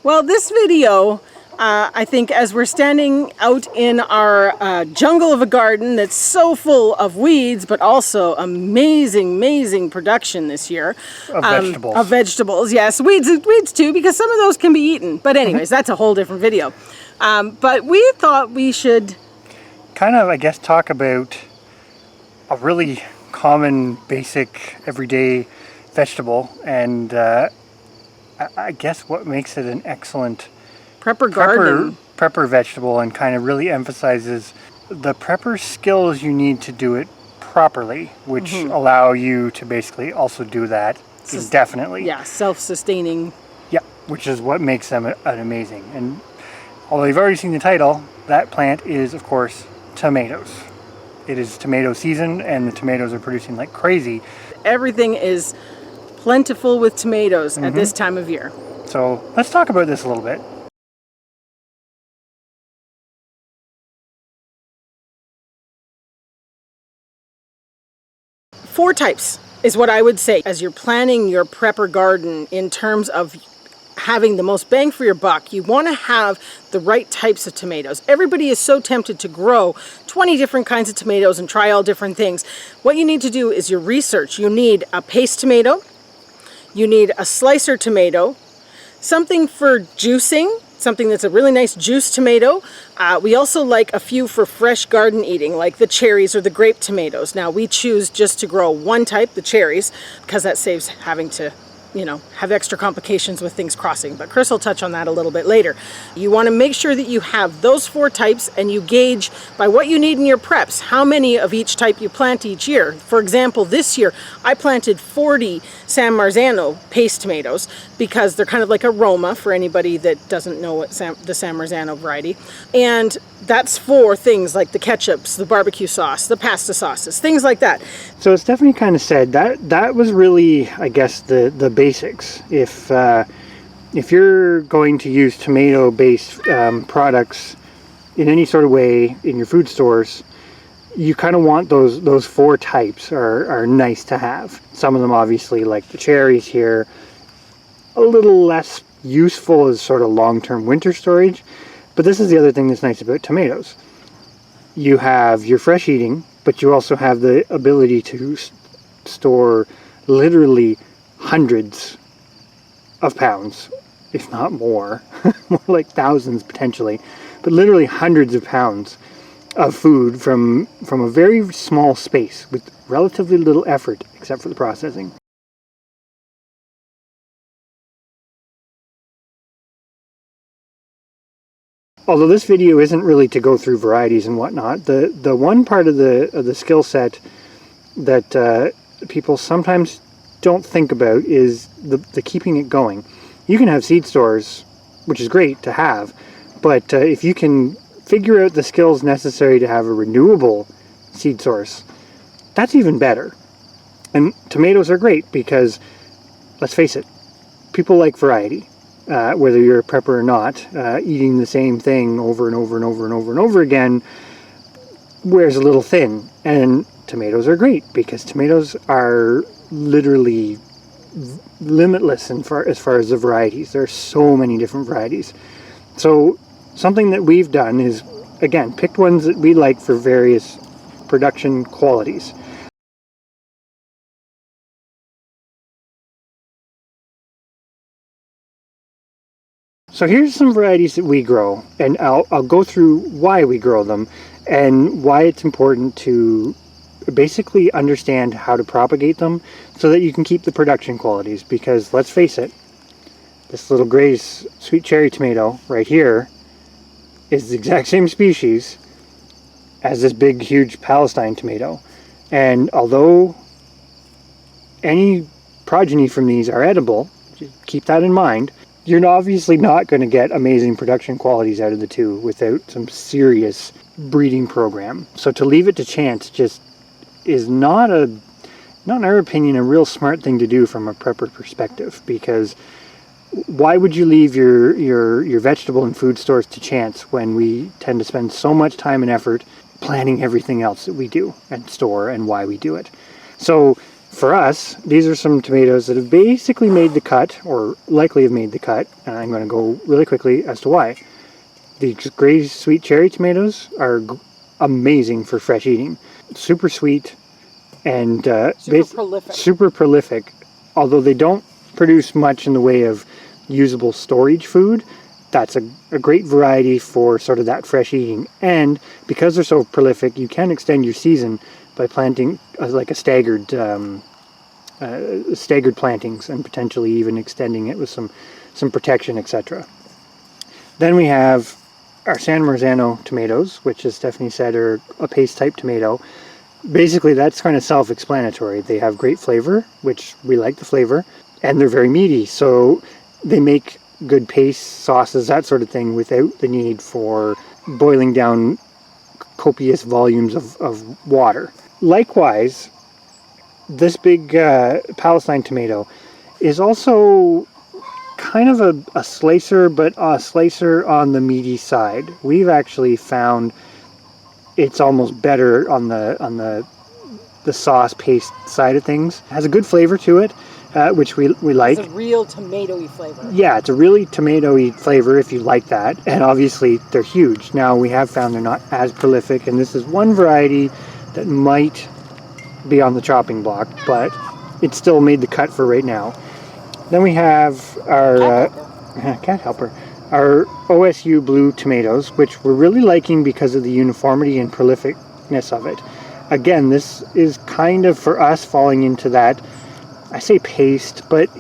Well, this video, I think as we're standing out in our jungle of a garden that's so full of weeds, but also amazing production this year. Of vegetables. Of vegetables, yes. Weeds too, because some of those can be eaten. But anyways, that's a whole different video. But we thought we should kind of, I guess, talk about a really common, basic, everyday vegetable, and I guess what makes it an excellent prepper vegetable, and kind of really emphasizes the prepper skills you need to do it properly, which allow you to basically also do that indefinitely. Yeah, self-sustaining. Yeah, which is what makes them an amazing. And although you've already seen the title, that plant is, of course, tomatoes. It is tomato season, and the tomatoes are producing like crazy. Everything is plentiful with tomatoes at this time of year. So let's talk about this a little bit. Four types is what I would say as you're planning your prepper garden in terms of having the most bang for your buck. You want to have the right types of tomatoes. Everybody is so tempted to grow 20 different kinds of tomatoes and try all different things. What you need to do is your research. You need a paste tomato. You need a slicer tomato, something for juicing, something that's a really nice juice tomato. We also like a few for fresh garden eating, like the cherries or the grape tomatoes. Now we choose just to grow one type, the cherries, because that saves having to, have extra complications with things crossing. But Chris will touch on that a little bit later. You want to make sure that you have those four types, and you gauge by what you need in your preps, how many of each type you plant each year. For example, this year I planted 40 San Marzano paste tomatoes because they're kind of like a Roma for anybody that doesn't know what the San Marzano variety. And that's for things like the ketchups, the barbecue sauce, the pasta sauces, things like that. So it's definitely kind of said that was really, I guess, the basics. If you're going to use tomato-based products in any sort of way in your food stores, you kind of want those four types are nice to have. Some of them, obviously, like the cherries here, a little less useful as sort of long-term winter storage. But this is the other thing that's nice about tomatoes. You have your fresh eating, but you also have the ability to store literally hundreds of pounds, if not more, more like thousands potentially, but literally hundreds of pounds of food from a very small space with relatively little effort except for the processing. Although this video isn't really to go through varieties and whatnot, the one part of the skill set that people sometimes don't think about is the keeping it going. You can have seed stores, which is great to have, but if you can figure out the skills necessary to have a renewable seed source, that's even better. And tomatoes are great because, let's face it, people like variety. Whether you're a prepper or not, eating the same thing over and over and over and over and over again wears a little thin. And tomatoes are great because tomatoes are literally limitless as far as the varieties. There are so many different varieties. So something that we've done is, again, picked ones that we like for various production qualities. So here's some varieties that we grow, and I'll go through why we grow them and why it's important to basically understand how to propagate them so that you can keep the production qualities. Because let's face it, this little Gray's sweet cherry tomato right here is the exact same species as this big huge Palestine tomato. And although any progeny from these are edible, just keep that in mind, you're obviously not going to get amazing production qualities out of the two without some serious breeding program. So to leave it to chance just is not in our opinion, a real smart thing to do from a prepper perspective, because why would you leave your vegetable and food stores to chance when we tend to spend so much time and effort planning everything else that we do and store and why we do it? So For us, these are some tomatoes that have basically made the cut, or likely have made the cut, and I'm going to go really quickly as to why. The gray sweet cherry tomatoes are amazing for fresh eating. Super sweet and super prolific. Although they don't produce much in the way of usable storage food, that's a great variety for sort of that fresh eating. And because they're so prolific, you can extend your season by planting like a staggered plantings, and potentially even extending it with some protection, etc. Then we have our San Marzano tomatoes, which, as Stephanie said, are a paste type tomato. Basically, that's kind of self-explanatory. They have great flavor, which we like the flavor, and they're very meaty, so they make good paste, sauces, that sort of thing, without the need for boiling down copious volumes of water. Likewise, this big Palestine tomato is also kind of a slicer, but a slicer on the meaty side. We've actually found it's almost better on the sauce paste side of things. It has a good flavor to it, which we like. It's a real tomatoey flavor. Yeah, it's a really tomatoey flavor if you like that. And obviously they're huge. Now we have found they're not as prolific, and this is one variety that might be on the chopping block, but it still made the cut for right now. Then we have our cat helper, our OSU blue tomatoes, which we're really liking because of the uniformity and prolificness of it. Again, this is kind of, for us, falling into that, I say paste, but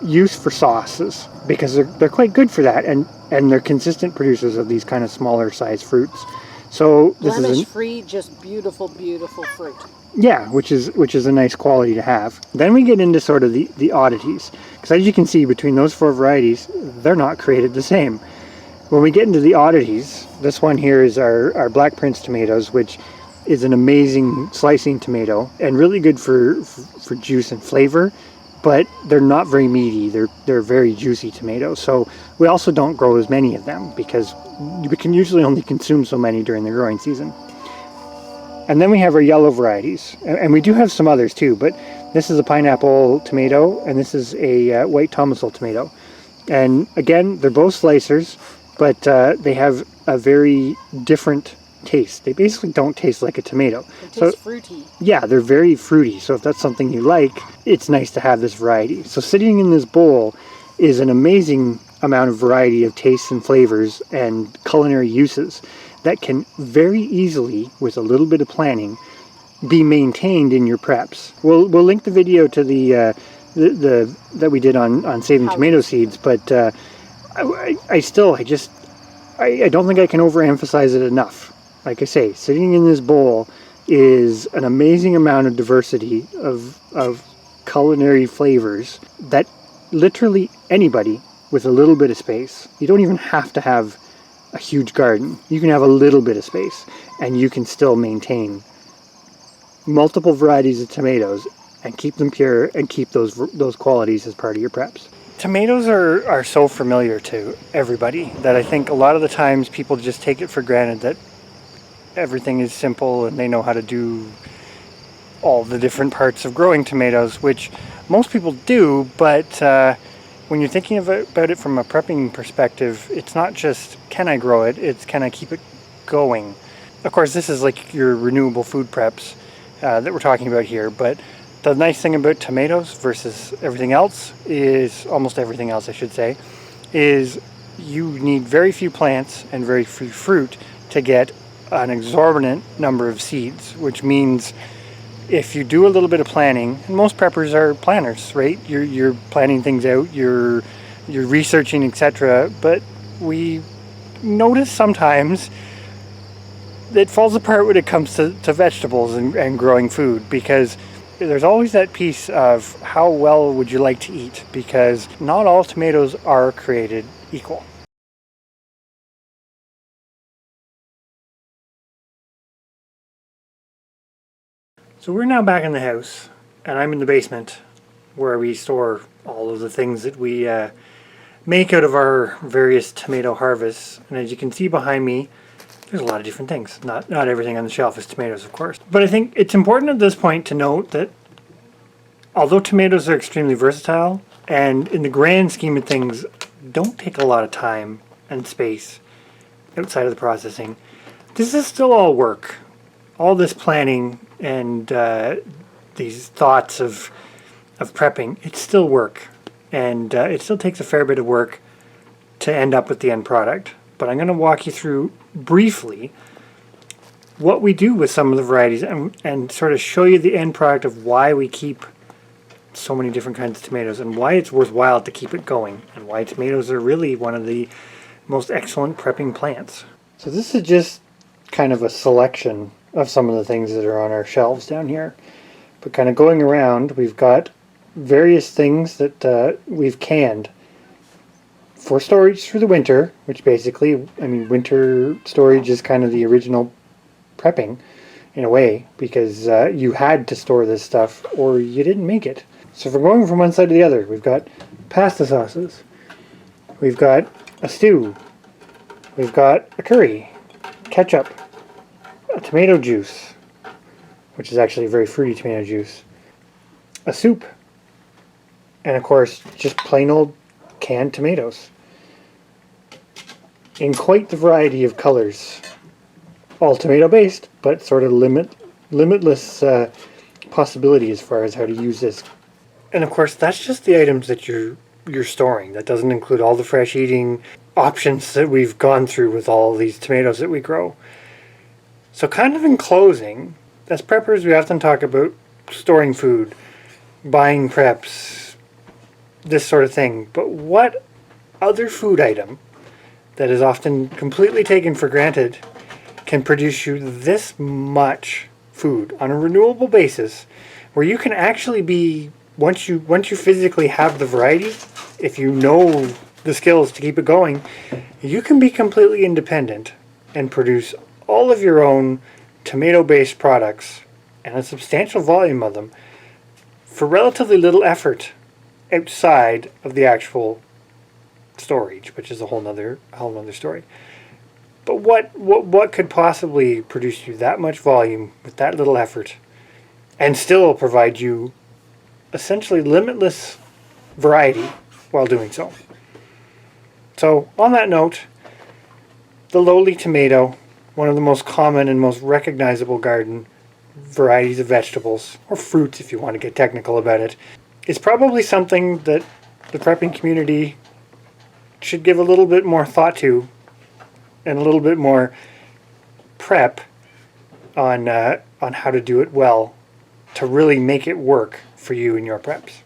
use for sauces, because they're quite good for that, and they're consistent producers of these kind of smaller size fruits. So this is blemish-free, just beautiful, beautiful fruit. Yeah, which is a nice quality to have. Then we get into sort of the oddities, because as you can see, between those four varieties, they're not created the same. When we get into the oddities, this one here is our Black Prince tomatoes, which is an amazing slicing tomato and really good for juice and flavor, but they're not very meaty. They're very juicy tomatoes. So we also don't grow as many of them because we can usually only consume so many during the growing season. And then we have our yellow varieties, and we do have some others too, but this is a pineapple tomato, and this is a white Tomasol tomato. And again, they're both slicers, but they have a very different taste. They basically don't taste like a tomato. They taste fruity. Yeah, they're very fruity, so if that's something you like, it's nice to have this variety. So sitting in this bowl is an amazing amount of variety of tastes and flavors and culinary uses that can very easily, with a little bit of planning, be maintained in your preps. We'll link the video to the that we did on saving tomato seeds, but I don't think I can overemphasize it enough. Like I say, sitting in this bowl is an amazing amount of diversity of culinary flavors that literally anybody with a little bit of space, you don't even have to have a huge garden. You can have a little bit of space and you can still maintain multiple varieties of tomatoes and keep them pure and keep those qualities as part of your preps. Tomatoes are so familiar to everybody that I think a lot of the times people just take it for granted that everything is simple and they know how to do all the different parts of growing tomatoes, which most people do, but when you're thinking about it from a prepping perspective, it's not just can I grow it, it's can I keep it going. Of course, this is like your renewable food preps that we're talking about here, but the nice thing about tomatoes versus everything else is, almost everything else I should say, is you need very few plants and very few fruit to get an exorbitant number of seeds, which means if you do a little bit of planning, and most preppers are planners, right? You're planning things out, you're researching, etc. But we notice sometimes it falls apart when it comes to vegetables and growing food, because there's always that piece of how well would you like to eat, because not all tomatoes are created equal. So we're now back in the house, and I'm in the basement where we store all of the things that we make out of our various tomato harvests. And as you can see behind me, there's a lot of different things. Not everything on the shelf is tomatoes, of course. But I think it's important at this point to note that Although tomatoes are extremely versatile, and in the grand scheme of things, don't take a lot of time and space outside of the processing, this is still all work. All this planning and these thoughts of prepping, it's still work. And it still takes a fair bit of work to end up with the end product. But I'm going to walk you through briefly what we do with some of the varieties and sort of show you the end product of why we keep so many different kinds of tomatoes and why it's worthwhile to keep it going and why tomatoes are really one of the most excellent prepping plants. So this is just kind of a selection of some of the things that are on our shelves down here. But kind of going around, we've got various things that we've canned for storage through the winter, which basically, I mean, winter storage is kind of the original prepping in a way, because you had to store this stuff or you didn't make it. So if we're going from one side to the other, we've got pasta sauces, we've got a stew, we've got a curry, ketchup, a tomato juice, which is actually a very fruity tomato juice, a soup, and of course just plain old canned tomatoes in quite the variety of colors. All tomato based, but sort of limitless possibility as far as how to use this. And of course that's just the items that you're storing. That doesn't include all the fresh eating options that we've gone through with all these tomatoes that we grow. So kind of in closing, as preppers we often talk about storing food, buying preps, this sort of thing. But what other food item that is often completely taken for granted can produce you this much food on a renewable basis, where you can actually be, once you physically have the variety, if you know the skills to keep it going, you can be completely independent and produce all of your own tomato-based products and a substantial volume of them for relatively little effort outside of the actual storage, which is a whole nother story. But what could possibly produce you that much volume with that little effort and still provide you essentially limitless variety while doing so? So on that note, the lowly tomato, one of the most common and most recognizable garden varieties of vegetables, or fruits if you want to get technical about it, is probably something that the prepping community should give a little bit more thought to and a little bit more prep on how to do it well to really make it work for you in your preps.